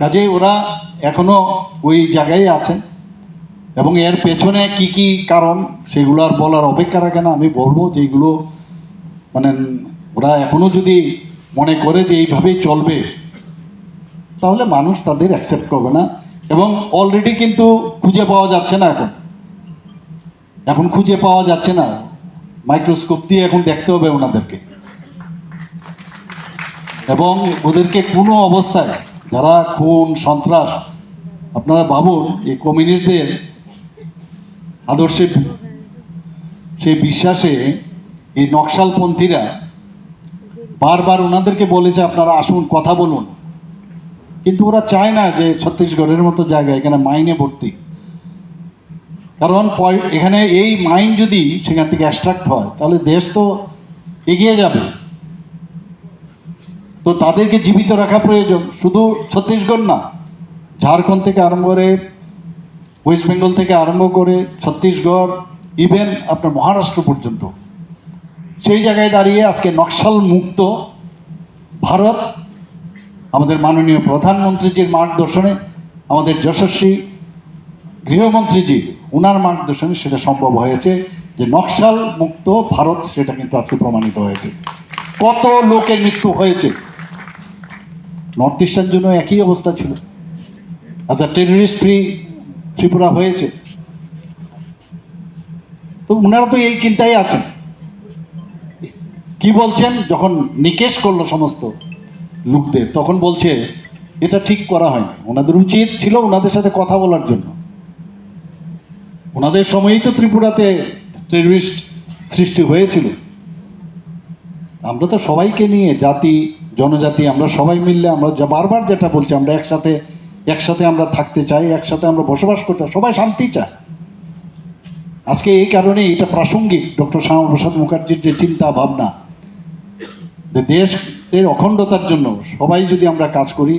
কাজেই ওরা এখনো ওই জায়গায় আছেন এবং এর পেছনে কি কি কারণ সেগুলো আর বলার অপেক্ষা রাখে না। আমি বলবো যে এইগুলো মানে ওরা এখনো যদি মনে করে যে এইভাবেই চলবে তাহলে মানুষ তাদের অ্যাকসেপ্ট করবে না। এবং অলরেডি কিন্তু খুঁজে পাওয়া যাচ্ছে না, এখন খুঁজে পাওয়া যাচ্ছে না, মাইক্রোস্কোপ দিয়ে এখন দেখতে হবে ওনাদেরকে। এবং ওদেরকে কোনো অবস্থায় যারা খুন সন্ত্রাস, আপনারা ভাবুন এই কমিউনিস্টদের আদর্শে সেই বিশ্বাসে এই নকশালপন্থীরা বারবার ওনাদেরকে বলেছে আপনারা আসুন কথা বলুন, কিন্তু ওরা চায় না যে ছত্তিশগড়ের মতো জায়গা এখানে মাইনে ভর্তি। কারণ এখানে এই মাইন যদি সেখান থেকে এক্সট্রাক্ট হয় তাহলে দেশ তো এগিয়ে যাবে। তো তাদেরকে জীবিত রাখা প্রয়োজন, শুধু ছত্তিশগড় না, ঝাড়খণ্ড থেকে আরম্ভ করে ওয়েস্ট বেঙ্গল থেকে আরম্ভ করে ছত্তিশগড়, ইভেন আপনার মহারাষ্ট্র পর্যন্ত। সেই জায়গায় দাঁড়িয়ে আজকে নকশাল মুক্ত ভারত আমাদের মাননীয় প্রধানমন্ত্রীজির মার্গদর্শনে, আমাদের যশস্বী গৃহমন্ত্রীজি ওনার মার্গদর্শনে সেটা সম্ভব হয়েছে যে নকশাল মুক্ত ভারত, সেটা কিন্তু আজকে প্রমাণিত হয়েছে। কত লোকের মৃত্যু হয়েছে, নর্থ ইস্টার্ন জন্য একই অবস্থা ছিল। আচ্ছা, টেররিস্ট ফ্রি ত্রিপুরা হয়েছে, তো ওনারা তো এই চিন্তায় আছেন। কি বলছেন যখন নিকেশ করলো সমস্ত লোকদের, তখন বলছে এটা ঠিক করা হয়নি, ওনাদের উচিত ছিল ওনাদের সাথে কথা বলার জন্য। ওনাদের সময়ই তো ত্রিপুরাতে টেররিস্ট সৃষ্টি হয়েছিল। আমরা তো সবাইকে নিয়ে, জাতি জনজাতি আমরা সবাই মিললে, আমরা বারবার যেটা বলছি, আমরা একসাথে আমরা থাকতে চাই, একসাথে আমরা বসবাস করতে চাই, সবাই শান্তি চায়। আজকে এই কারণে এটা প্রাসঙ্গিক ডক্টর শ্যামাপ্রসাদ মুখার্জির যে চিন্তা ভাবনা, দেশের অখণ্ডতার জন্য সবাই যদি আমরা কাজ করি,